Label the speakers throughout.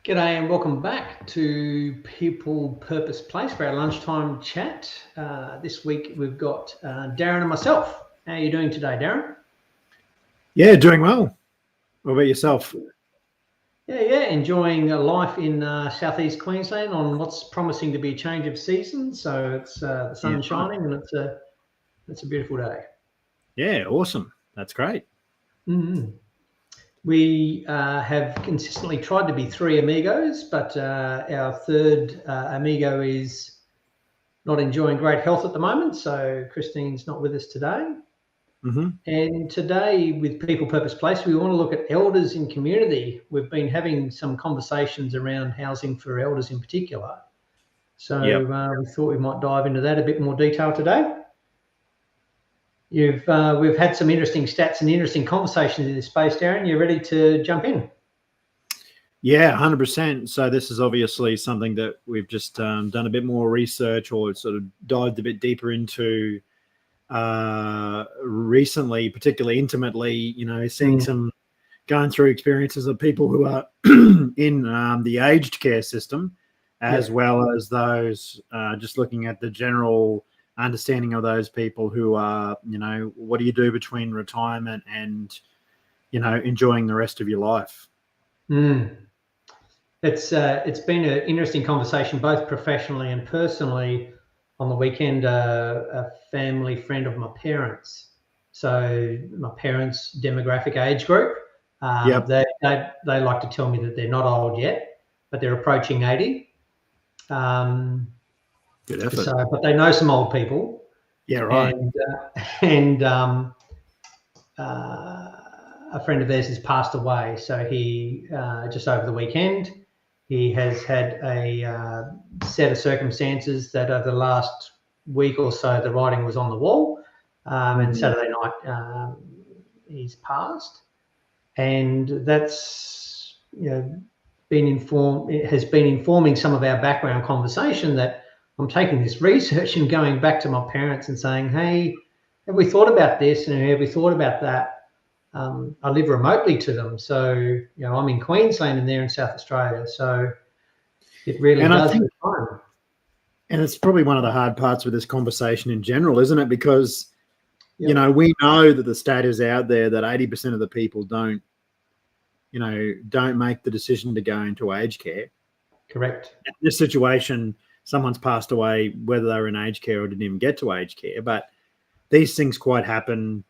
Speaker 1: G'day and welcome back to People Purpose Place for our lunchtime chat. This week we've got Darren and myself. How are you doing today, Darren?
Speaker 2: Yeah, doing well. What about yourself?
Speaker 1: Yeah, enjoying life in southeast Queensland on what's promising to be a change of season. So it's the sun's shining and it's a beautiful day.
Speaker 2: Yeah, awesome. That's great.
Speaker 1: Mm-hmm. We have consistently tried to be three amigos, but our third amigo is not enjoying great health at the moment, so Christine's not with us today.
Speaker 2: Mm-hmm.
Speaker 1: And today with People Purpose Place, we want to look at elders in community. We've been having some conversations around housing for elders in particular. So we thought we might dive into that a bit more detail today. We've had some interesting stats and interesting conversations in this space, Darren. You ready to jump in?
Speaker 2: Yeah, 100%. So this is obviously something that we've just done a bit more research or sort of dived a bit deeper into recently, particularly intimately, seeing some going through experiences of people who are in the aged care system, as well as those just looking at the general understanding of those people who are, what do you do between retirement and, enjoying the rest of your life?
Speaker 1: It's been an interesting conversation, both professionally and personally. On the weekend, a family friend of my parents, so my parents' demographic age group, they like to tell me that they're not old yet, but they're approaching 80.
Speaker 2: Good effort.
Speaker 1: But they know some old people.
Speaker 2: Yeah, right.
Speaker 1: And a friend of theirs has passed away. So he just over the weekend, he has had a set of circumstances that over the last week or so, the writing was on the wall. And Saturday night, he's passed. And that's, has been informing some of our background conversation that I'm taking this research and going back to my parents and saying, hey, have we thought about this and have we thought about that? I live remotely to them. So, I'm in Queensland and they're in South Australia. So it really does take time.
Speaker 2: And it's probably one of the hard parts with this conversation in general, isn't it? Because, we know that the stat is out there that 80% of the people don't make the decision to go into aged care.
Speaker 1: Correct.
Speaker 2: In this situation, someone's passed away, whether they were in aged care or didn't even get to aged care. But these things quite happen,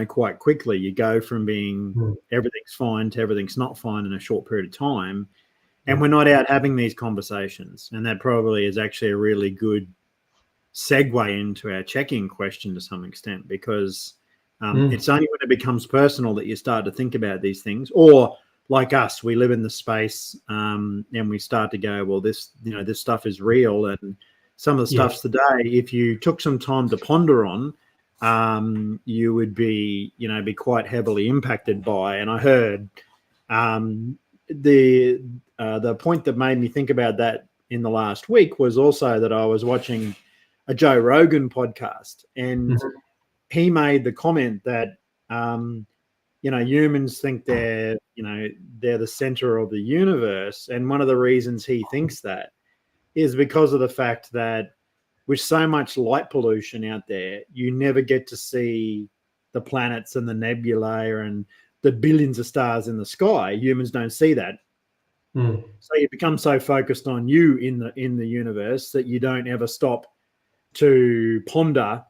Speaker 2: quite quickly. You go from being everything's fine to everything's not fine in a short period of time. And we're not out having these conversations. And that probably is actually a really good segue into our check-in question to some extent, because it's only when it becomes personal that you start to think about these things. Or like us, we live in the space and we start to go, well, this stuff is real. And some of the stuffs today, if you took some time to ponder on, you would be quite heavily impacted by. And I heard the point that made me think about that in the last week was also that I was watching a Joe Rogan podcast, and he made the comment that humans think they're the center of the universe, and one of the reasons he thinks that is because of the fact that with so much light pollution out there, you never get to see the planets and the nebulae and the billions of stars in the sky. Humans don't see that. So you become so focused on you in the universe that you don't ever stop to ponder,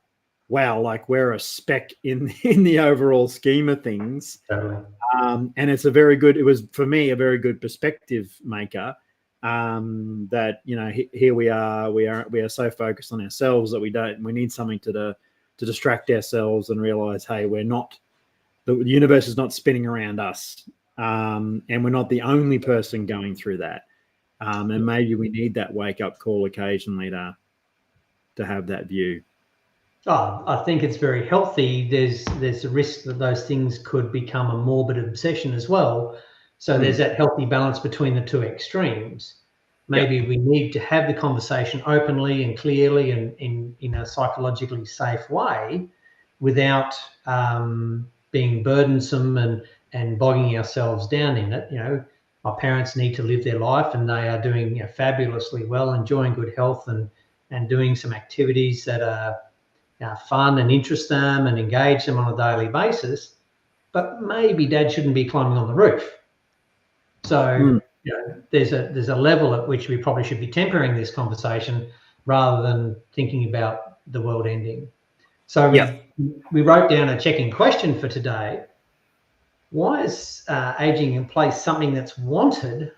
Speaker 2: wow, like we're a speck in the overall scheme of things. And it was for me a very good perspective maker. That here we are so focused on ourselves that we need something to distract ourselves and realize, hey, the universe is not spinning around us, and we're not the only person going through that, and maybe we need that wake up call occasionally to have that view.
Speaker 1: I think it's very healthy. There's a risk that those things could become a morbid obsession as well. So there's that healthy balance between the two extremes. Maybe we need to have the conversation openly and clearly and in a psychologically safe way without being burdensome and bogging ourselves down in it. my parents need to live their life, and they are doing fabulously well, enjoying good health and doing some activities that are fun and interest them and engage them on a daily basis. But maybe Dad shouldn't be climbing on the roof. So there's a level at which we probably should be tempering this conversation rather than thinking about the world ending. So we wrote down a check-in question for today. Why is aging in place something that's wanted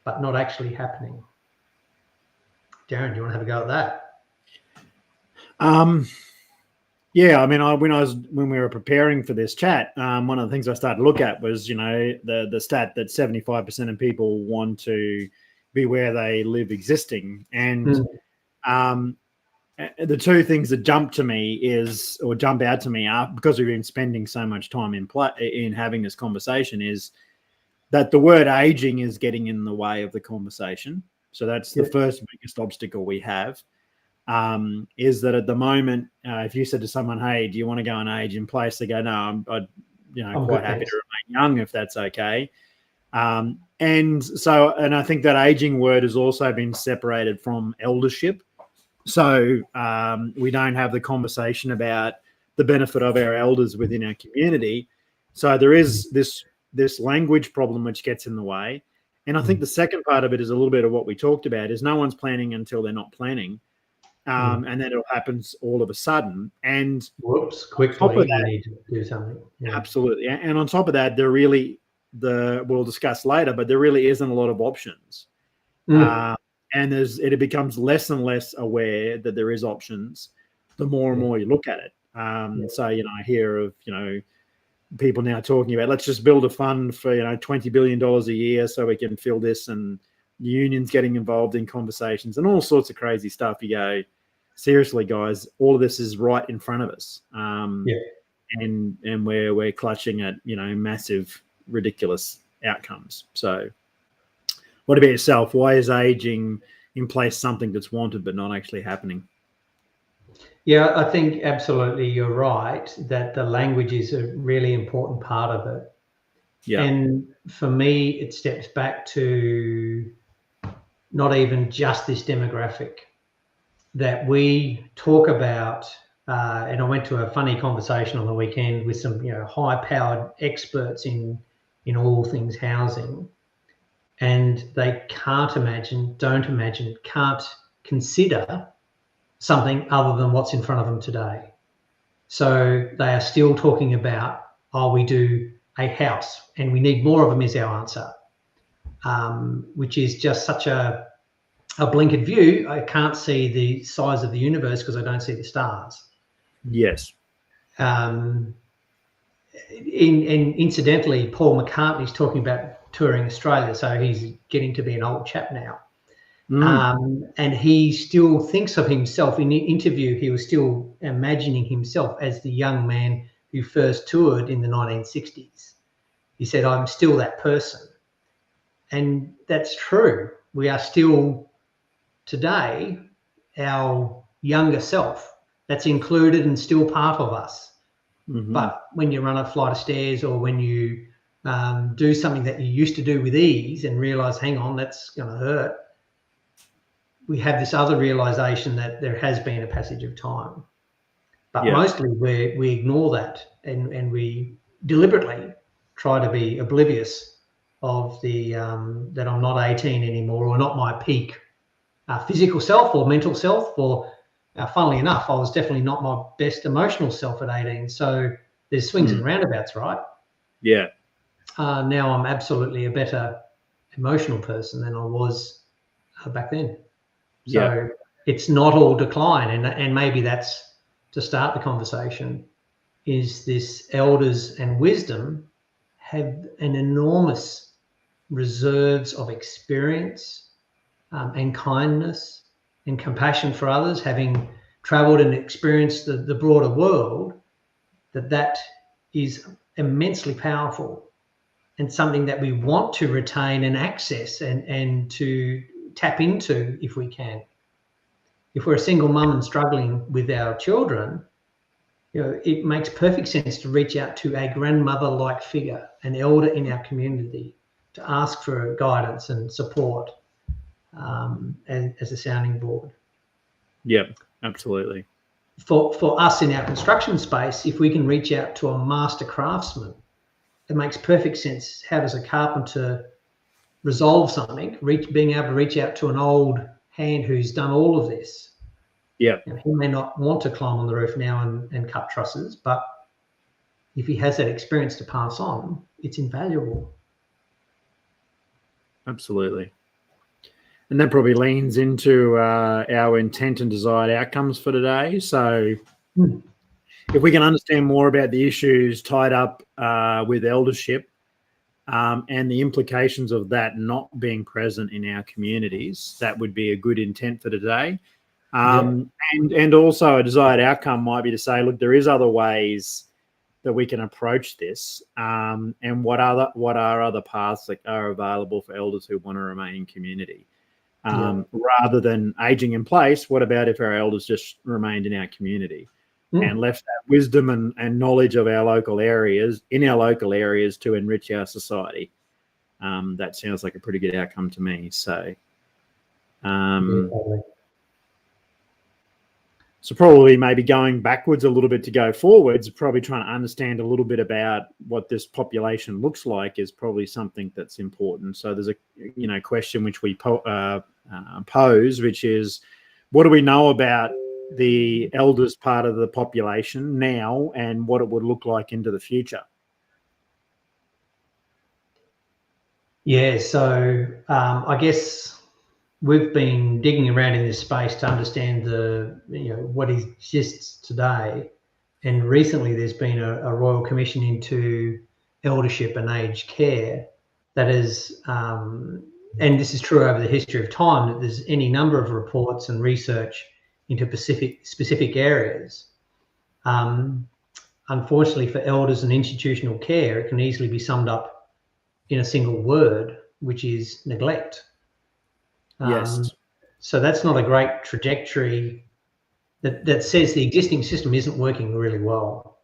Speaker 1: but not actually happening? Darren, do you want to have a go at that?
Speaker 2: Yeah, I mean, when we were preparing for this chat, one of the things I started to look at was, the stat that 75% of people want to be where they live existing, and the two things that jump out to me are, because we've been spending so much time in having this conversation, is that the word aging is getting in the way of the conversation. So that's the first biggest obstacle we have. Is that at the moment, if you said to someone, "Hey, do you want to go and age in place?" They go, "No, I'm quite happy to remain young if that's okay." And I think that aging word has also been separated from eldership. So we don't have the conversation about the benefit of our elders within our community. So there is this language problem which gets in the way. And I think the second part of it is a little bit of what we talked about: is no one's planning until they're not planning. And then it happens all of a sudden. And
Speaker 1: quickly, we need to do something.
Speaker 2: Yeah. Absolutely. And on top of that, we'll discuss later, but there really isn't a lot of options. And it becomes less and less aware that there is options the more and more you look at it. So, I hear of, people now talking about, let's just build a fund for, $20 billion a year so we can fill this, and unions getting involved in conversations and all sorts of crazy stuff. You go, seriously, guys, all of this is right in front of us. And we're clutching at, massive, ridiculous outcomes. So what about yourself? Why is aging in place something that's wanted but not actually happening?
Speaker 1: Yeah, I think absolutely you're right that the language is a really important part of it. Yeah. And for me, it steps back to not even just this demographic that we talk about. And I went to a funny conversation on the weekend with some, high-powered experts in all things housing, and they can't consider something other than what's in front of them today. So they are still talking about, we do a house and we need more of them is our answer, which is just such a blinkered view. I can't see the size of the universe because I don't see the stars.
Speaker 2: Yes.
Speaker 1: And incidentally, Paul McCartney's talking about touring Australia, so he's getting to be an old chap now. And he still thinks of himself. In the interview, he was still imagining himself as the young man who first toured in the 1960s. He said, "I'm still that person." And that's true. We are still today our younger self. That's included and still part of us. But when you run a flight of stairs, or when you do something that you used to do with ease and realize, hang on, that's going to hurt, we have this other realization that there has been a passage of time. But mostly we ignore that, and we deliberately try to be oblivious of the that I'm not 18 anymore, or not my peak physical self or mental self, or funnily enough, I was definitely not my best emotional self at 18. So there's swings and roundabouts, right?
Speaker 2: Yeah.
Speaker 1: Now I'm absolutely a better emotional person than I was back then. So it's not all decline. And maybe that's, to start the conversation, is this elders and wisdom have an enormous reserves of experience and kindness and compassion for others, having traveled and experienced the broader world, that is immensely powerful and something that we want to retain and access and to tap into if we can. If we're a single mum and struggling with our children, it makes perfect sense to reach out to a grandmother-like figure, an elder in our community, to ask for guidance and support and as a sounding board.
Speaker 2: Yep, absolutely.
Speaker 1: For us in our construction space, if we can reach out to a master craftsman, it makes perfect sense. How does a carpenter resolve something? Being able to reach out to an old hand who's done all of this.
Speaker 2: Yeah.
Speaker 1: He may not want to climb on the roof now and cut trusses, but if he has that experience to pass on, it's invaluable.
Speaker 2: Absolutely. And that probably leans into our intent and desired outcomes for today. So if we can understand more about the issues tied up with eldership and the implications of that not being present in our communities, that would be a good intent for today. And also a desired outcome might be to say, look, there is other ways that we can approach this, and what are other paths that are available for elders who want to remain in community. Rather than aging in place, what about if our elders just remained in our community and left that wisdom and knowledge of our local areas to enrich our society? That sounds like a pretty good outcome to me. So, so probably maybe going backwards a little bit to go forwards, probably trying to understand a little bit about what this population looks like is probably something that's important. So there's a question which we pose, which is, what do we know about the elders part of the population now and what it would look like into the future?
Speaker 1: Yeah, so I guess we've been digging around in this space to understand what exists today, and recently there's been a Royal Commission into eldership and aged care that is, and this is true over the history of time, that there's any number of reports and research into specific areas. Unfortunately for elders and institutional care, it can easily be summed up in a single word, which is neglect.
Speaker 2: Yes.
Speaker 1: So that's not a great trajectory that says the existing system isn't working really well.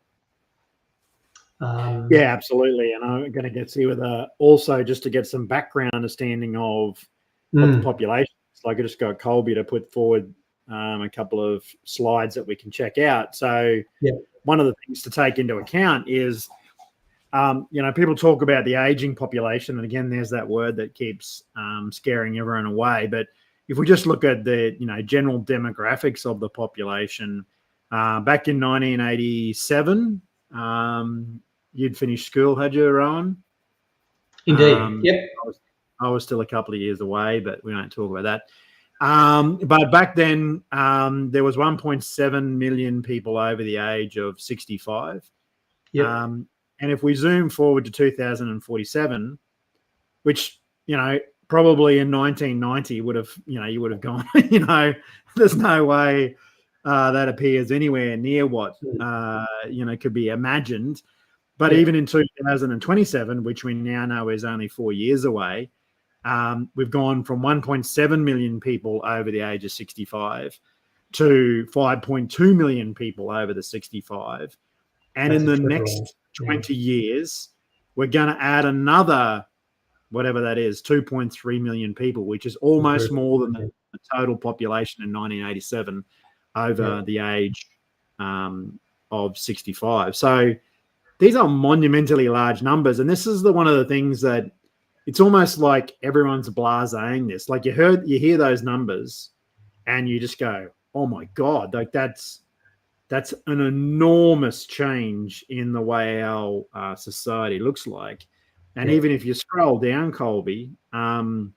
Speaker 2: Yeah, absolutely. And I'm going to get to with also just to get some background understanding of what the population is like. I just got Colby to put forward a couple of slides that we can check out. So one of the things to take into account is, people talk about the aging population, and again, there's that word that keeps scaring everyone away. But if we just look at the, general demographics of the population, back in 1987, you'd finished school, had you, Rowan?
Speaker 1: Indeed. Yep.
Speaker 2: I was still a couple of years away, but we don't talk about that. But back then, there was 1.7 million people over the age of 65.
Speaker 1: Yep.
Speaker 2: And if we zoom forward to 2047, which, probably in 1990 would have, you would have gone, there's no way that appears anywhere near what, could be imagined. But even in 2027, which we now know is only 4 years away, we've gone from 1.7 million people over the age of 65 to 5.2 million people over the 65. And in the next 20 years, we're going to add another, whatever that is, 2.3 million people, which is almost more than the total population in 1987 over the age of 65. So these are monumentally large numbers. And this is one of the things that it's almost like everyone's blasé-ing this. Like you hear those numbers and you just go, oh my God, like that's an enormous change in the way our society looks like. And even if you scroll down, Colby, into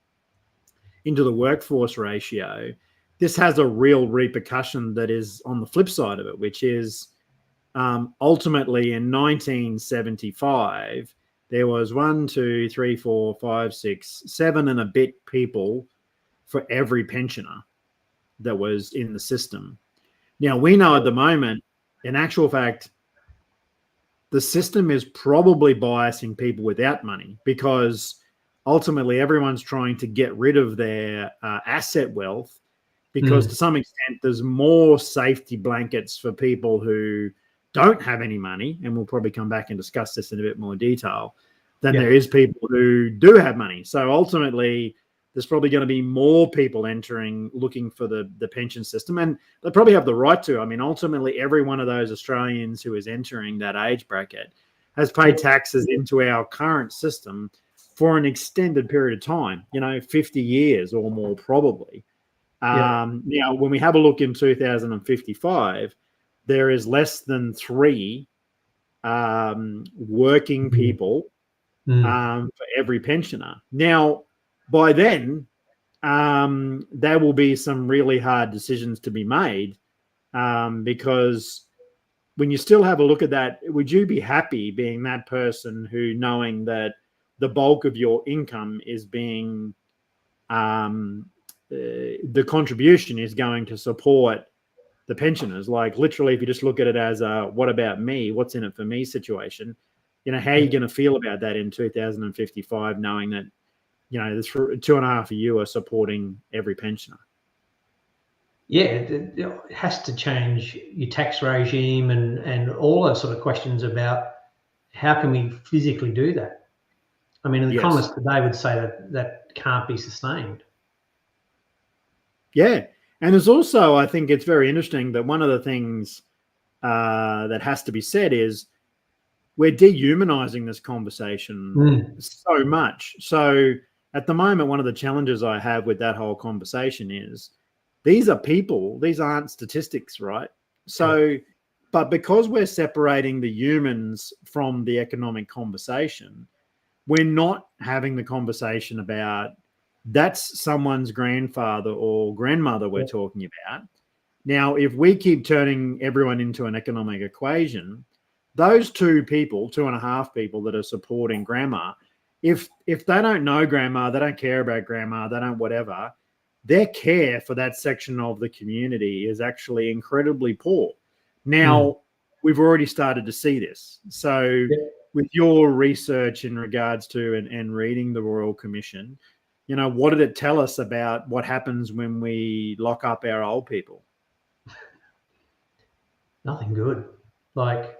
Speaker 2: the workforce ratio, this has a real repercussion that is on the flip side of it, which is ultimately in 1975, there was 1, 2, 3, 4, 5, 6, 7 and a bit people for every pensioner that was in the system. Now, we know at the moment, in actual fact, the system is probably biasing people without money because ultimately everyone's trying to get rid of their asset wealth because to some extent there's more safety blankets for people who don't have any money, and we'll probably come back and discuss this in a bit more detail, than
Speaker 1: Yeah.
Speaker 2: there is people who do have money. So ultimately, there's probably going to be more people entering looking for the pension system, and they probably have the right to. I mean, ultimately, every one of those Australians who is entering that age bracket has paid taxes into our current system for an extended period of time, 50 years or more probably. Now, when we have a look in 2055, there is less than 3 working people for every pensioner. Now, by then, there will be some really hard decisions to be made, because when you still have a look at that, would you be happy being that person who, knowing that the bulk of your income is being the contribution is going to support the pensioners? Like, literally, if you just look at it as a what about me, what's in it for me situation, how are you going to feel about that in 2055, knowing that there's 2.5 of you are supporting every pensioner?
Speaker 1: Yeah, it has to change your tax regime and all those sort of questions about how can we physically do that. I mean, the economists today would say that can't be sustained.
Speaker 2: Yeah. And there's also, I think it's very interesting that one of the things that has to be said is we're dehumanizing this conversation so much. So at the moment, one of the challenges I have with that whole conversation is these are people, these aren't statistics, right? So, but because we're separating the humans from the economic conversation, we're not having the conversation about that's someone's grandfather or grandmother we're talking about. Now, if we keep turning everyone into an economic equation, those 2 people, 2.5 people that are supporting grandma, if they don't know grandma, they don't care about grandma, they don't whatever, their care for that section of the community is actually incredibly poor. Now, we've already started to see this. So with your research in regards to and reading the Royal Commission, what did it tell us about what happens when we lock up our old people?
Speaker 1: Nothing good. Like,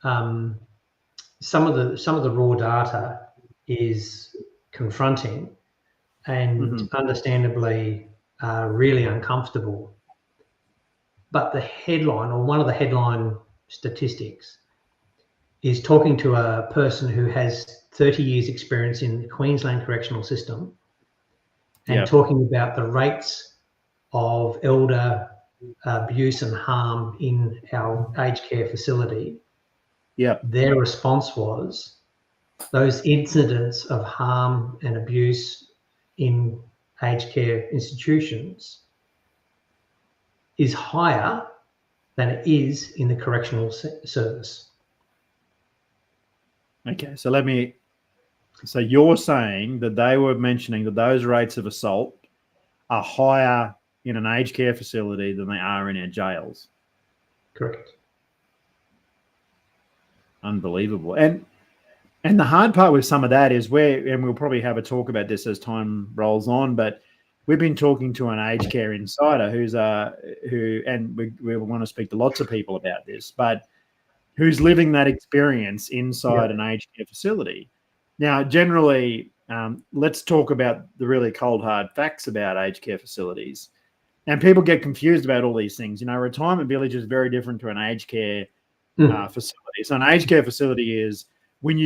Speaker 1: some of the raw data is confronting and understandably really uncomfortable. But the headline, or one of the headline statistics, is talking to a person who has 30 years experience in the Queensland correctional system and talking about the rates of elder abuse and harm in our aged care facility. Their response was those incidents of harm and abuse in aged care institutions is higher than it is in the correctional service.
Speaker 2: Okay, so you're saying that they were mentioning that those rates of assault are higher in an aged care facility than they are in our jails?
Speaker 1: Correct.
Speaker 2: Unbelievable. And the hard part with some of that is and we'll probably have a talk about this as time rolls on, but we've been talking to an aged care insider and we want to speak to lots of people about this, but who's living that experience inside an aged care facility. Now, generally, let's talk about the really cold, hard facts about aged care facilities. And people get confused about all these things. Retirement village is very different to an aged care facility. So an aged care facility is when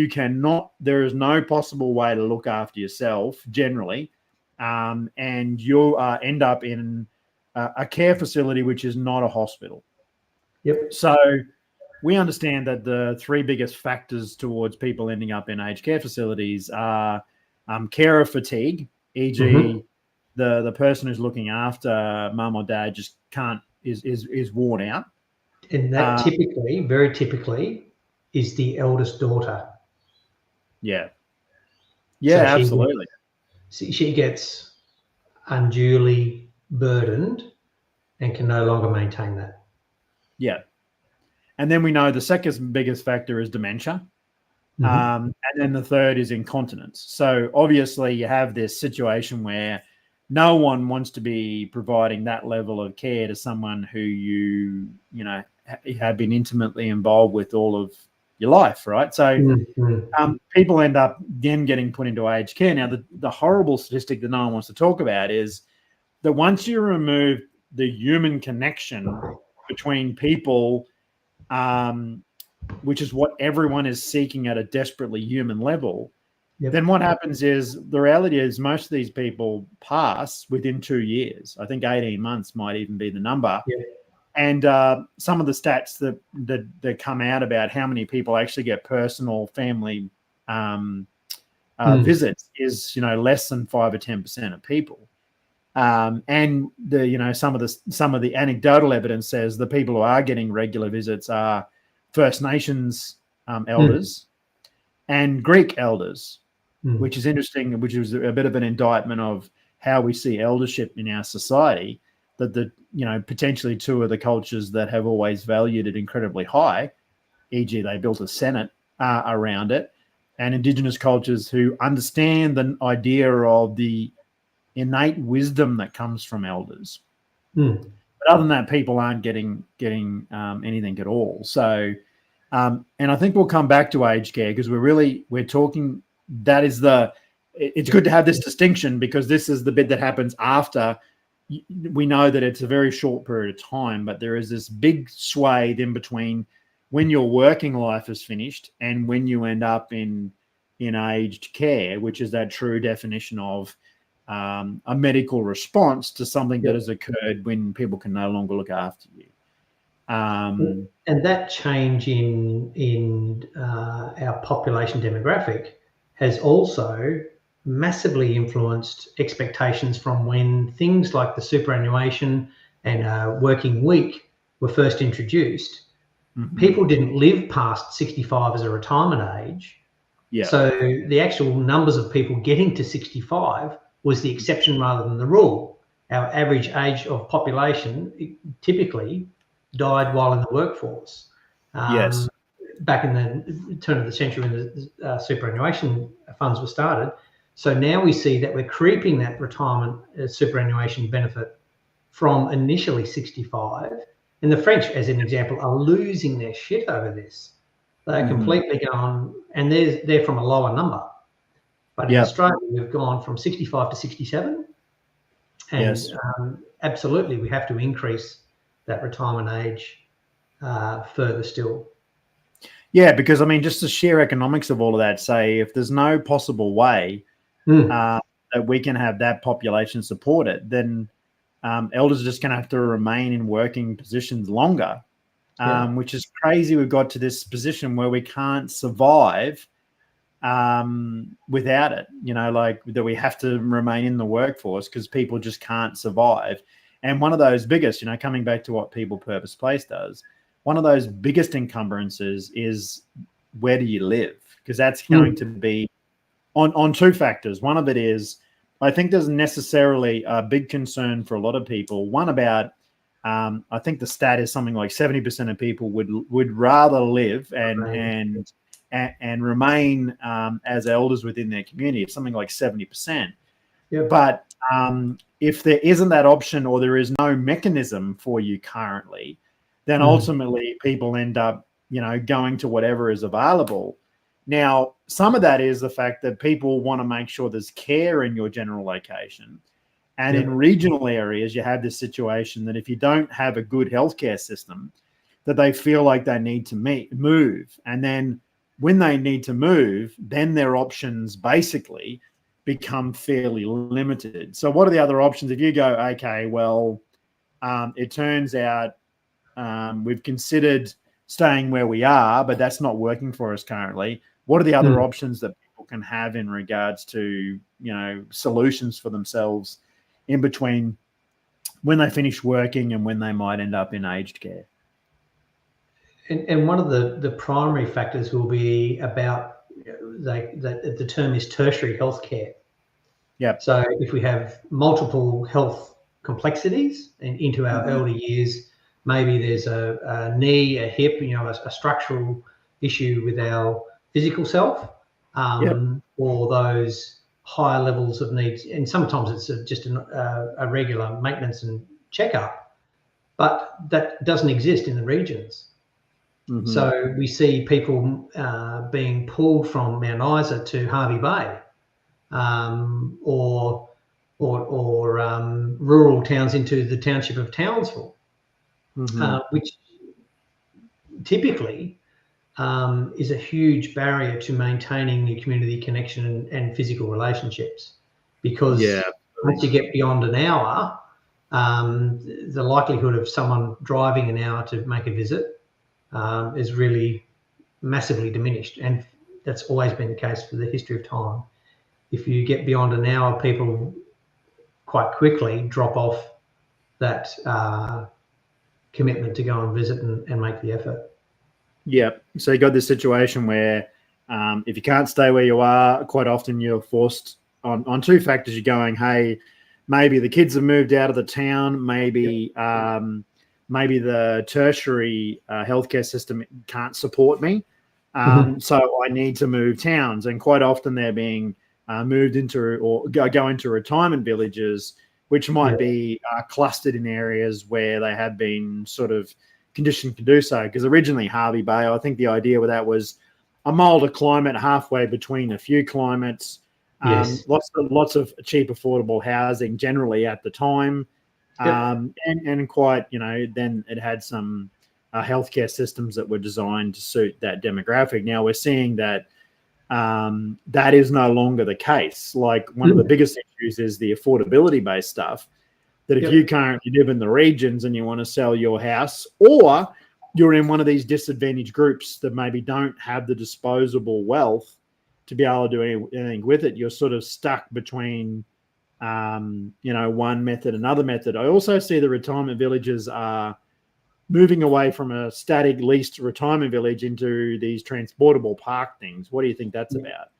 Speaker 2: there is no possible way to look after yourself generally, and you end up in a care facility which is not a hospital. So we understand that the 3 biggest factors towards people ending up in aged care facilities are carer fatigue, e.g., the person who's looking after mum or dad just is worn out.
Speaker 1: And that very typically, is the eldest daughter.
Speaker 2: Yeah,
Speaker 1: So
Speaker 2: absolutely.
Speaker 1: She gets unduly burdened and can no longer maintain that.
Speaker 2: Yeah. And then we know the second biggest factor is dementia. And then the third is incontinence. So obviously you have this situation where no one wants to be providing that level of care to someone who you have been intimately involved with all of your life, right? So
Speaker 1: Mm-hmm.
Speaker 2: people end up then getting put into aged care. Now, the horrible statistic that no one wants to talk about is that once you remove the human connection between people, which is what everyone is seeking at a desperately human level, then what happens is the reality is most of these people pass within 2 years. I think 18 months might even be the number. And some of the stats that come out about how many people actually get personal family visits is, less than 5 or 10% of people. And some of the anecdotal evidence says the people who are getting regular visits are First Nations elders and Greek elders, which is interesting, which is a bit of an indictment of how we see eldership in our society, that potentially two of the cultures that have always valued it incredibly high, e.g. they built a Senate around it, and Indigenous cultures who understand the idea of the innate wisdom that comes from elders. But other than that, people aren't getting anything at all. So, and I think we'll come back to aged care because we're talking, it's good to have this distinction because this is the bit that happens after. We know that it's a very short period of time, but there is this big swathe in between when your working life is finished and when you end up in aged care, which is that true definition of a medical response to something that has occurred when people can no longer look after you.
Speaker 1: And that change in our population demographic has also massively influenced expectations from when things like the superannuation and working week were first introduced. People didn't live past 65 as a retirement age. So the actual numbers of people getting to 65 was the exception rather than the rule. Our average age of population typically died while in the workforce. Back in the turn of the century when the superannuation funds were started. So now we see that we're creeping that retirement superannuation benefit from initially 65. And the French, as an example, are losing their shit over this. They're completely gone, and they're from a lower number. But in Australia, we've gone from 65 to 67. And absolutely, we have to increase that retirement age further still.
Speaker 2: Yeah, because, I mean, just the sheer economics of all of that, say, if there's no possible way that we can have that population supported, then elders are just going to have to remain in working positions longer, which is crazy. We've got to this position where we can't survive without it, like that we have to remain in the workforce because people just can't survive. And one of those biggest, coming back to what People Purpose Place does, one of those biggest encumbrances is where do you live? Because that's going to be on two factors. One of it is, I think there's necessarily a big concern for a lot of people. One about, I think the stat is something like 70% of people would rather live and remain as elders within their community. It's something like 70%. But if there isn't that option or there is no mechanism for you currently, then ultimately people end up, going to whatever is available. Now, some of that is the fact that people want to make sure there's care in your general location. And in regional areas, you have this situation that if you don't have a good healthcare system, that they feel like they need to move. And then when they need to move, then their options basically become fairly limited. So what are the other options? If you go, okay, well, it turns out we've considered staying where we are, but that's not working for us currently. What are the other options that people can have in regards to, solutions for themselves in between when they finish working and when they might end up in aged care?
Speaker 1: And one of the primary factors will be about the term is tertiary healthcare. So if we have multiple health complexities and into our elder years, maybe there's a knee, a hip, a structural issue with our physical self, or those higher levels of needs. And sometimes it's just a regular maintenance and checkup, but that doesn't exist in the regions.
Speaker 2: Mhm.
Speaker 1: So we see people being pulled from Mount Isa to Hervey Bay, or rural towns into the township of Townsville, which typically is a huge barrier to maintaining your community connection and physical relationships, because once you get beyond an hour, the likelihood of someone driving an hour to make a visit is really massively diminished, and that's always been the case for the history of time. If you get beyond an hour, people quite quickly drop off that commitment to go and visit and make the effort.
Speaker 2: Yeah. So you got this situation where if you can't stay where you are, quite often you're forced on two factors. You're going, hey, maybe the kids have moved out of the town, maybe maybe the tertiary healthcare system can't support me, so I need to move towns. And quite often they're being moved into or go into retirement villages, which might be clustered in areas where they have been sort of conditioned to do so. Because originally Hervey Bay, I think the idea with that was a milder climate halfway between a few climates. Lots of cheap, affordable housing generally at the time, and quite, then it had some healthcare systems that were designed to suit that demographic. Now we're seeing that that is no longer the case. Like, one of the biggest issues is the affordability-based stuff. That if you currently live in the regions and you want to sell your house, or you're in one of these disadvantaged groups that maybe don't have the disposable wealth to be able to do anything with it, you're sort of stuck between, one method, another method. I also see the retirement villages are moving away from a static leased retirement village into these transportable park things. What do you think that's about?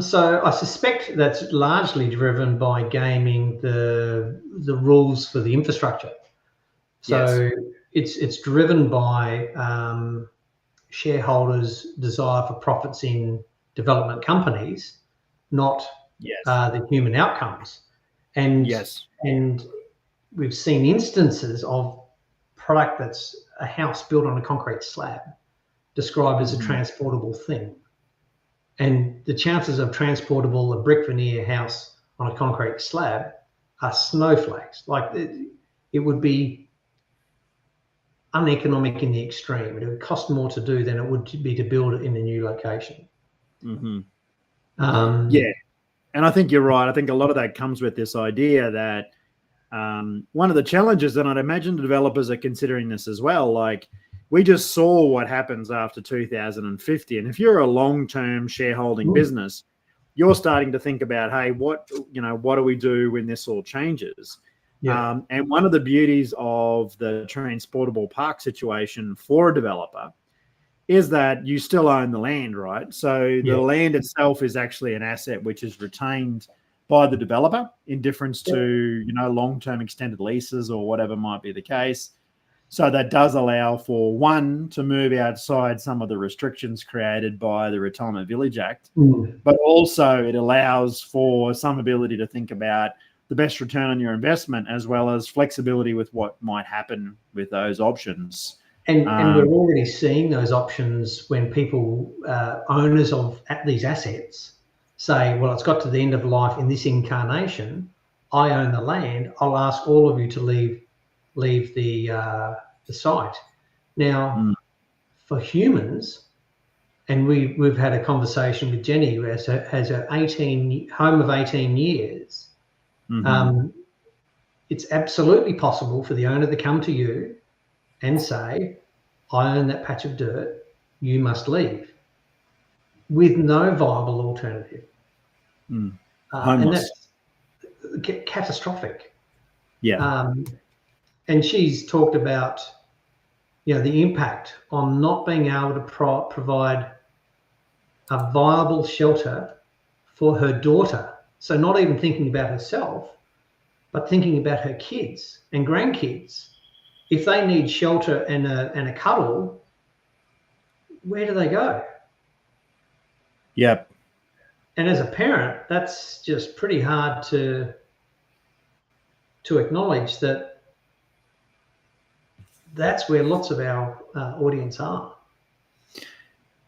Speaker 1: So I suspect that's largely driven by gaming the rules for the infrastructure. So it's driven by shareholders' desire for profits in development companies, not the human outcomes. And we've seen instances of product that's a house built on a concrete slab described as a transportable thing. And the chances of transportable a brick veneer house on a concrete slab are snowflakes. Like, it would be uneconomic in the extreme. It would cost more to do than it would be to build it in a new location.
Speaker 2: And I think you're right. I think a lot of that comes with this idea that one of the challenges, and I'd imagine the developers are considering this as well, like, we just saw what happens after 2050. And if you're a long-term shareholding business, you're starting to think about, hey, what do we do when this all changes? And one of the beauties of the transportable park situation for a developer is that you still own the land, right? So the land itself is actually an asset which is retained by the developer, in difference to, long-term extended leases or whatever might be the case. So that does allow for one to move outside some of the restrictions created by the Retirement Village Act, but also it allows for some ability to think about the best return on your investment, as well as flexibility with what might happen with those options.
Speaker 1: And we're already seeing those options when people, owners of these assets, say, well, it's got to the end of life in this incarnation. I own the land. I'll ask all of you to leave the site. Now, for humans, and we've had a conversation with Jenny, who has a home of 18 years. It's absolutely possible for the owner to come to you and say, I own that patch of dirt, you must leave, with no viable alternative. And that's catastrophic. And she's talked about, the impact on not being able to provide a viable shelter for her daughter. So not even thinking about herself, but thinking about her kids and grandkids. If they need shelter and a cuddle, where do they go? And as a parent, that's just pretty hard to acknowledge, that that's where lots of our audience are.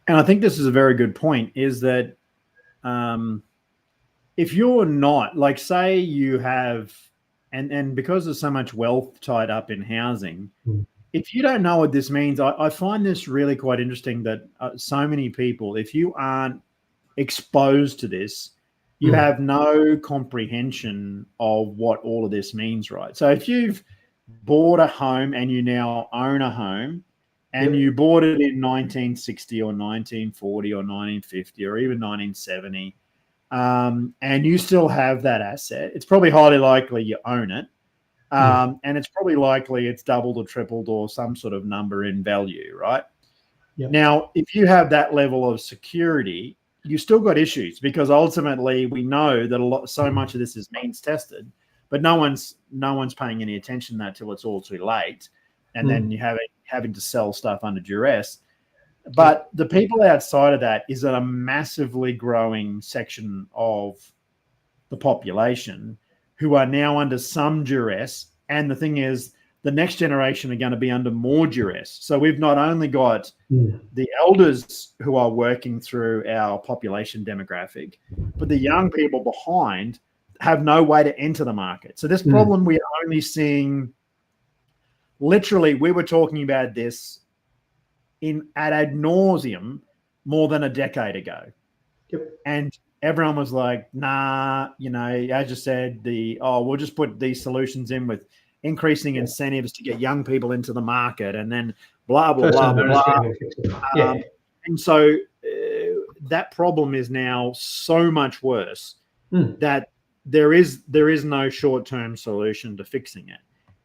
Speaker 2: And I think this is a very good point, is that if you're not, like, say you have, and because there's so much wealth tied up in housing, if you don't know what this means, I find this really quite interesting that so many people, if you aren't exposed to this, you have no comprehension of what all of this means, right? So if you've bought a home and you now own a home, and you bought it in 1960 or 1940 or 1950 or even 1970, and you still have that asset, it's probably highly likely you own it. And it's probably likely it's doubled or tripled or some sort of number in value, right? Now, if you have that level of security, you still got issues, because ultimately we know that so much of this is means tested, but no one's paying any attention to that till it's all too late, and then you having to sell stuff under duress. But the people outside of that is a massively growing section of the population who are now under some duress. And the thing is, the next generation are going to be under more duress. So we've not only got the elders who are working through our population demographic, but the young people behind have no way to enter the market. So this problem we are only seeing, literally, we were talking about this ad nauseum more than a decade ago. And everyone was like, nah, as you said, we'll just put these solutions in with increasing incentives to get young people into the market, and then blah, blah, blah, blah, blah. And so that problem is now so much worse that there is no short-term solution to fixing it.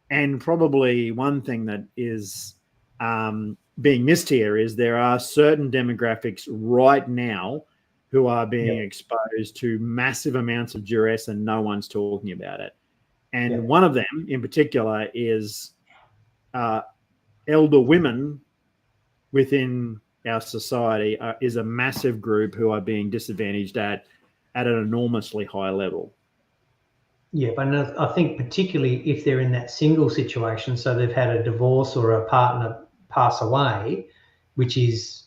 Speaker 2: And probably one thing that is being missed here is there are certain demographics right now who are being exposed to massive amounts of duress, and no one's talking about it. And one of them in particular is elder women within our society is a massive group who are being disadvantaged at an enormously high level.
Speaker 1: Yeah, but I think particularly if they're in that single situation, so they've had a divorce or a partner pass away, which is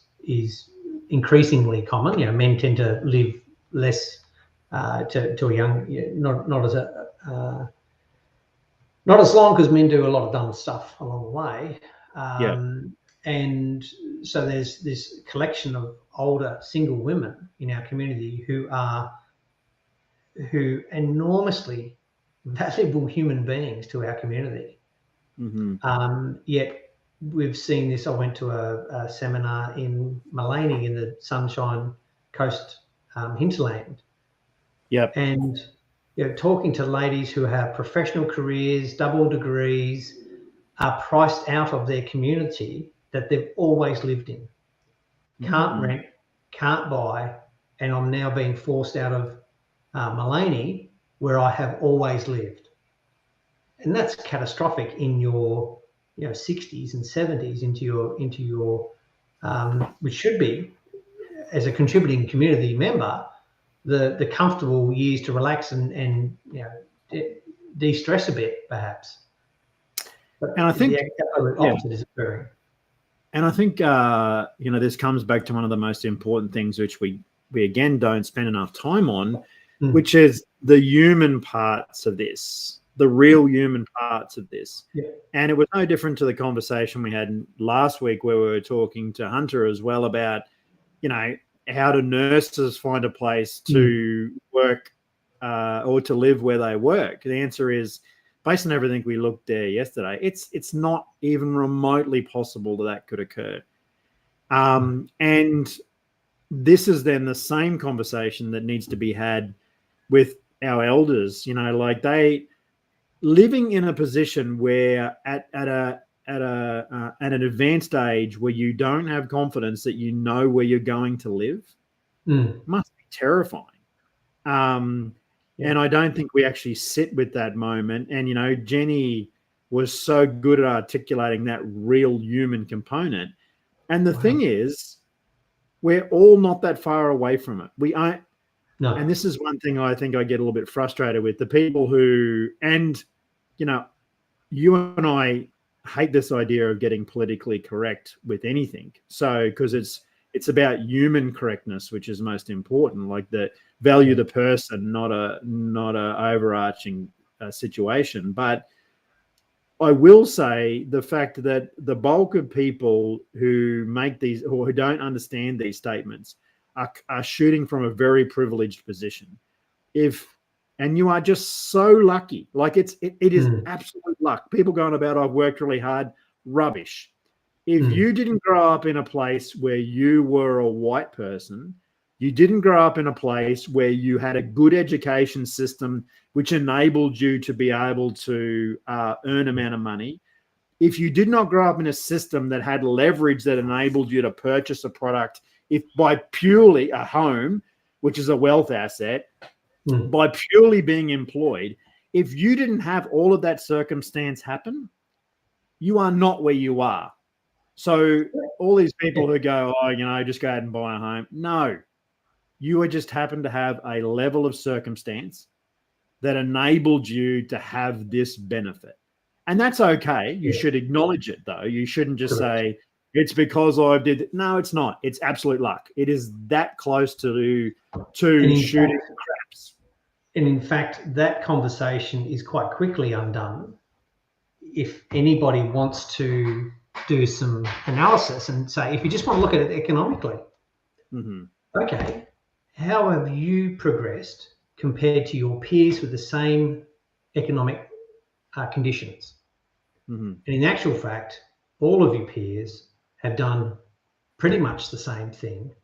Speaker 1: increasingly common. Men tend to live less to a young, not as long, because men do a lot of dumb stuff along the way. And so there's this collection of older single women in our community who enormously valuable human beings to our community. Yet we've seen this. I went to a seminar in Mullaney in the Sunshine Coast hinterland. And talking to ladies who have professional careers, double degrees, are priced out of their community that they've always lived in. Can't rent, can't buy, and I'm now being forced out of Mullaney, where I have always lived. And that's catastrophic in your 60s and 70s into your which should be, as a contributing community member, the comfortable years to relax and de-stress a bit, perhaps.
Speaker 2: And I think
Speaker 1: the opposite is occurring.
Speaker 2: And I think this comes back to one of the most important things, which we again don't spend enough time on, which is the human parts of this, the real human parts of this. And it was no different to the conversation we had last week, where we were talking to Hunter as well about, how do nurses find a place to work or to live where they work? The answer is, based on everything we looked there yesterday, it's not even remotely possible that could occur. And this is then the same conversation that needs to be had with our elders. Like they living in a position where at an advanced age where you don't have confidence that you know where you're going to live must be terrifying. And I don't think we actually sit with that moment. And, Jenny was so good at articulating that real human component. And the thing is, we're all not that far away from it. We aren't. No. And this is one thing I think I get a little bit frustrated with. The people who, and, you and I hate this idea of getting politically correct with anything. So, because it's about human correctness, which is most important, like the value the person, not a overarching situation. But I will say the fact that the bulk of people who make these or who don't understand these statements are shooting from a very privileged position. And you are just so lucky. Like it is absolute luck. People going about, I've worked really hard. Rubbish. If you didn't grow up in a place where you were a white person, you didn't grow up in a place where you had a good education system which enabled you to be able to earn amount of money. If you did not grow up in a system that had leverage that enabled you to purchase a product, if by purely a home, which is a wealth asset, by purely being employed, if you didn't have all of that circumstance happen, you are not where you are. So all these people who go, oh, just go ahead and buy a home. No, you just happen to have a level of circumstance that enabled you to have this benefit. And that's okay. You should acknowledge it, though. You shouldn't just say, it's because I did it. No, it's not. It's absolute luck. It is that close to shooting craps.
Speaker 1: And in fact, that conversation is quite quickly undone if anybody wants to do some analysis and say, if you just want to look at it economically, okay, how have you progressed compared to your peers with the same economic conditions? And in actual fact, all of your peers have done pretty much the same thing.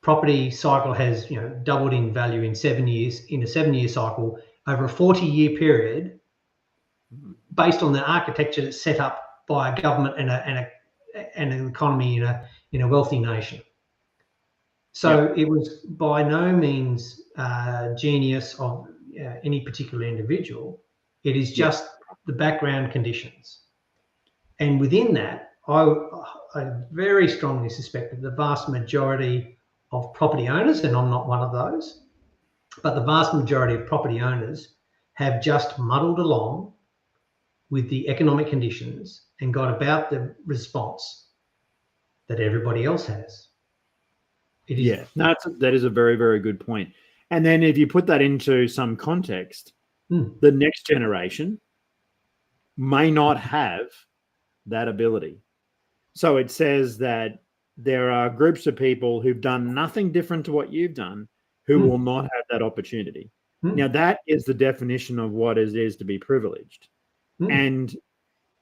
Speaker 1: Property cycle has doubled in value in 7 years, in a 7-year cycle, over a 40-year period, based on the architecture that's set up by a government and an economy in a wealthy nation. So it was by no means genius of any particular individual. It is just the background conditions. And within that, I very strongly suspect that the vast majority of property owners, and I'm not one of those, but the vast majority of property owners have just muddled along with the economic conditions and got about the response that everybody else has.
Speaker 2: That is a very, very good point. And then if you put that into some context, the next generation may not have that ability. So it says that there are groups of people who've done nothing different to what you've done who will not have that opportunity. Now, that is the definition of what it is to be privileged. And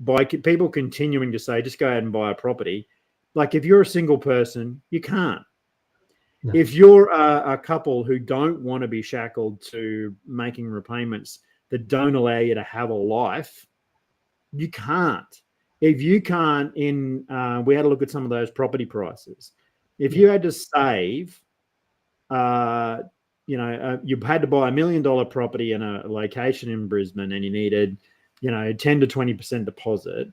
Speaker 2: by people continuing to say, just go ahead and buy a property, like if you're a single person, you can't. No. If you're a couple who don't want to be shackled to making repayments that don't allow you to have a life, you can't. If you can't, we had a look at some of those property prices. If you had to save, you had to buy $1 million property in a location in Brisbane, and you needed, 10 to 20% deposit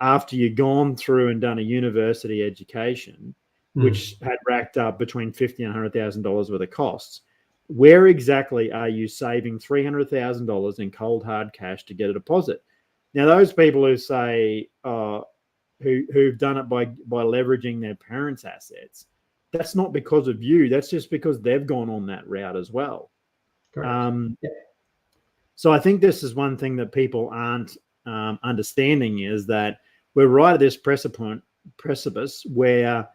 Speaker 2: after you'd gone through and done a university education, which had racked up between $50,000 and $100,000 worth of costs. Where exactly are you saving $300,000 in cold hard cash to get a deposit? Now, those people who say who've done it by leveraging their parents' assets, that's not because of you. That's just because they've gone on that route as well. So I think this is one thing that people aren't understanding, is that we're right at this precipice where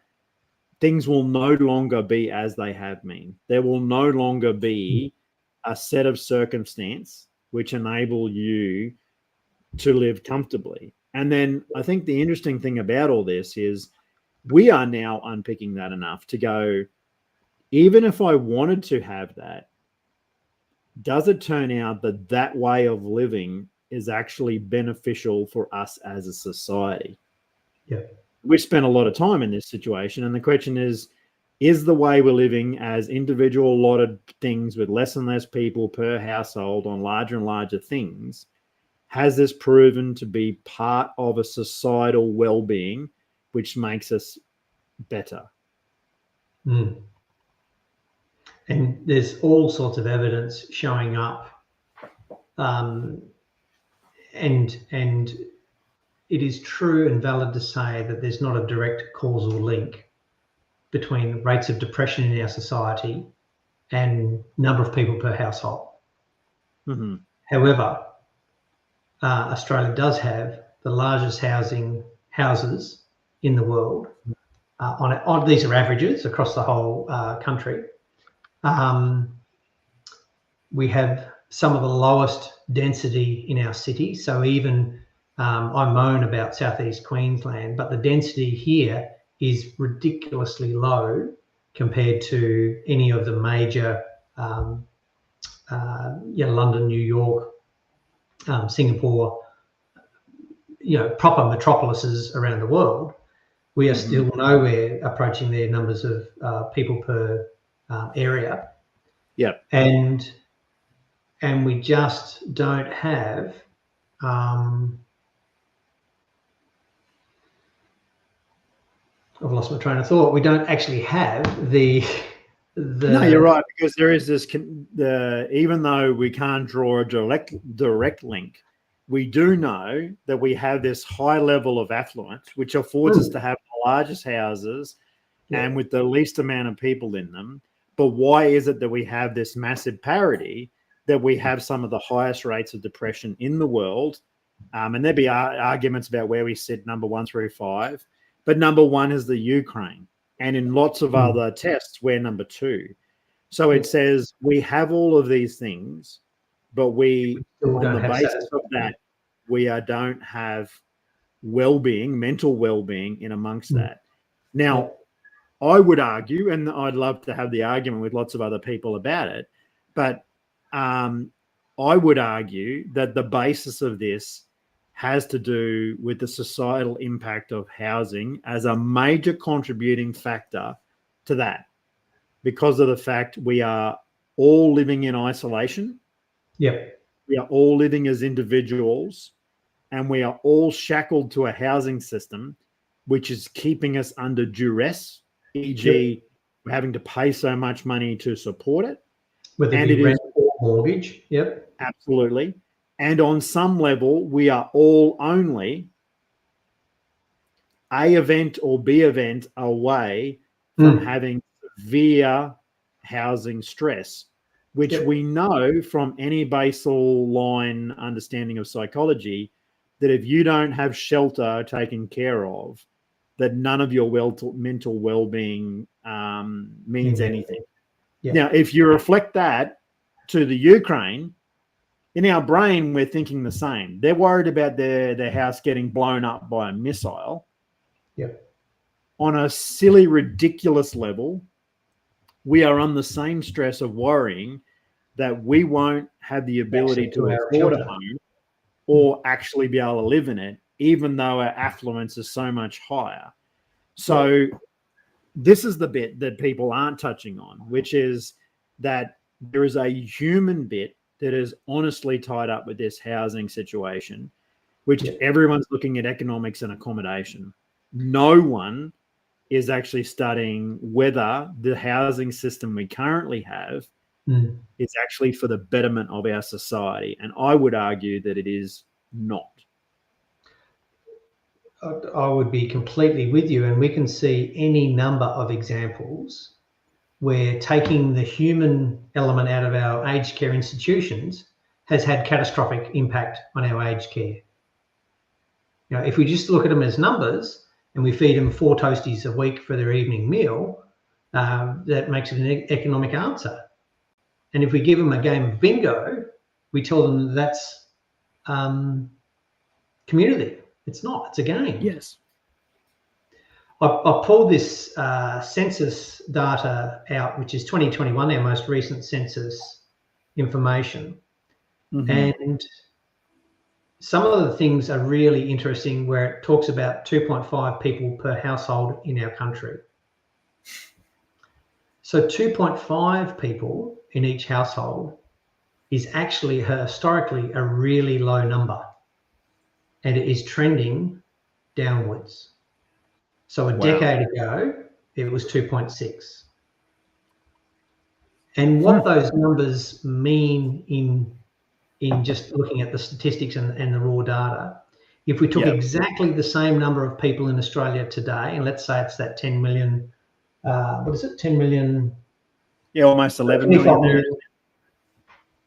Speaker 2: things will no longer be as they have been. There will no longer be a set of circumstance which enable you to live comfortably. And then I think the interesting thing about all this is we are now unpicking that enough to go, even if I wanted to have that, does it turn out that that way of living is actually beneficial for us as a society?
Speaker 1: Yeah.
Speaker 2: We spent a lot of time in this situation, and the question is the way we're living as individual allotted things with less and less people per household on larger and larger things, has this proven to be part of a societal well-being which makes us better?
Speaker 1: And there's all sorts of evidence showing up, and it is true and valid to say that there's not a direct causal link between rates of depression in our society and number of people per household.
Speaker 2: Mm-hmm.
Speaker 1: However, Australia does have the largest houses in the world. These are averages across the whole country. We have some of the lowest density in our city. So even I moan about Southeast Queensland, but the density here is ridiculously low compared to any of the major, London, New York, Singapore, proper metropolises around the world. We are still nowhere approaching their numbers of people per area.
Speaker 2: Yeah.
Speaker 1: And we just don't have I've lost my train of thought. We don't actually have the
Speaker 2: No, you're right, because there is this even though we can't draw a direct link, we do know that we have this high level of affluence, which affords us to have the largest houses and with the least amount of people in them. But why is it that we have this massive parity, that we have some of the highest rates of depression in the world? And there'd be arguments about where we sit number 1 through 5. But number 1 is the Ukraine. And in lots of other tests, we're number 2. So it says we have all of these things, but we on the basis of that, we don't have well-being, mental well-being in amongst that. Now, I would argue, and I'd love to have the argument with lots of other people about it, but I would argue that the basis of this has to do with the societal impact of housing as a major contributing factor to that, because of the fact we are all living in isolation.
Speaker 1: Yep.
Speaker 2: We are all living as individuals, and we are all shackled to a housing system which is keeping us under duress, e.g. we're having to pay so much money to support it.
Speaker 1: Whether it be rent or mortgage. Yep.
Speaker 2: Absolutely. And on some level, we are all only A event or B event away from having severe housing stress, which we know from any basal line understanding of psychology, that if you don't have shelter taken care of, that none of your mental well-being means anything. Yeah. Now, if you reflect that to the Ukraine, in our brain, we're thinking the same. They're worried about their house getting blown up by a missile.
Speaker 1: Yep.
Speaker 2: On a silly, ridiculous level, we are on the same stress of worrying that we won't have the ability to afford a home or actually be able to live in it, even though our affluence is so much higher. So this is the bit that people aren't touching on, which is that there is a human bit that is honestly tied up with this housing situation, which everyone's looking at economics and accommodation. No one is actually studying whether the housing system we currently have is actually for the betterment of our society. And I would argue that it is not.
Speaker 1: I would be completely with you. And we can see any number of examples where taking the human element out of our aged care institutions has had catastrophic impact on our aged care. If we just look at them as numbers and we feed them 4 toasties a week for their evening meal, that makes it an economic answer. And if we give them a game of bingo, we tell them that's community. It's not, it's a game.
Speaker 2: Yes.
Speaker 1: I pulled this census data out, which is 2021, our most recent census information. And some of the things are really interesting, where it talks about 2.5 people per household in our country. So 2.5 people in each household is actually historically a really low number, and it is trending downwards. So a decade ago, it was 2.6. And what those numbers mean in just looking at the statistics and the raw data If we took exactly the same number of people in Australia today, and let's say it's that 10 million, what is it, 10 million?
Speaker 2: Yeah, almost 11 million there.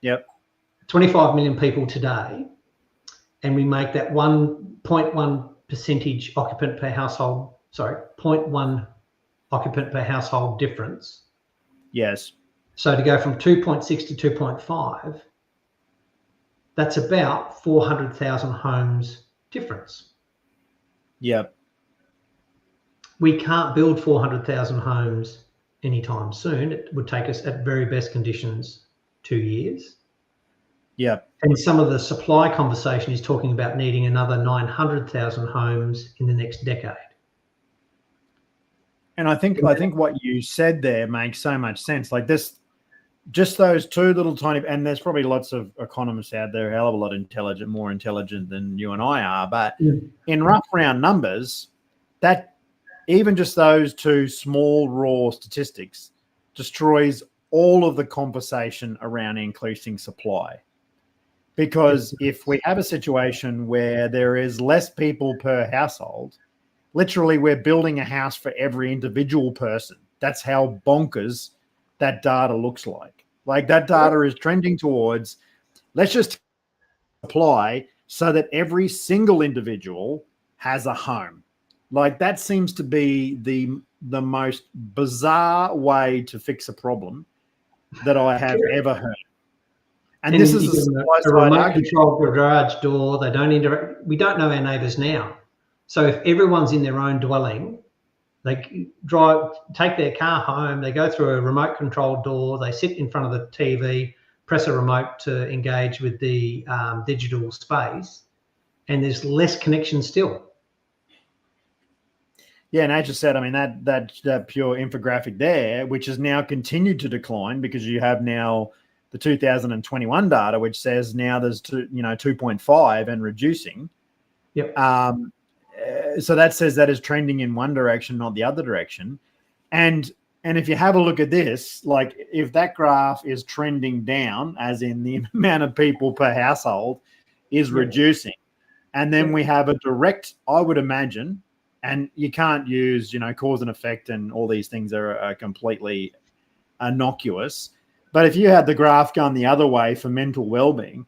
Speaker 2: Yep.
Speaker 1: 25 million people today, and we make that 1.1 percentage occupant per household, 0.1 occupant per household difference.
Speaker 2: Yes.
Speaker 1: So to go from 2.6 to 2.5, that's about 400,000 homes difference.
Speaker 2: Yep.
Speaker 1: We can't build 400,000 homes anytime soon. It would take us, at very best conditions, 2 years.
Speaker 2: Yep.
Speaker 1: And some of the supply conversation is talking about needing another 900,000 homes in the next decade.
Speaker 2: And I think what you said there makes so much sense. Like this, just those two little tiny, and there's probably lots of economists out there, a hell of a lot more intelligent than you and I are. But in rough round numbers, that even just those two small raw statistics destroys all of the conversation around increasing supply. Because if we have a situation where there is less people per household, literally we're building a house for every individual person. That's how bonkers that data looks like. Like that data is trending towards, let's just apply so that every single individual has a home. Like that seems to be the most bizarre way to fix a problem that I have ever heard. And this is
Speaker 1: a remote controlled garage door. They don't interact. We don't know our neighbours now. So if everyone's in their own dwelling, they take their car home, they go through a remote controlled door, they sit in front of the TV, press a remote to engage with the digital space, and there's less connection still.
Speaker 2: Yeah, and as you said, I mean, that pure infographic there, which has now continued to decline because you have now the 2021 data, which says now there's 2.5 and reducing.
Speaker 1: Yep.
Speaker 2: So that says that is trending in one direction, not the other direction. And if you have a look at this, like if that graph is trending down, as in the amount of people per household is reducing, and then we have a direct, I would imagine, and you can't use, cause and effect and all these things are completely innocuous. But if you had the graph going the other way for mental well-being,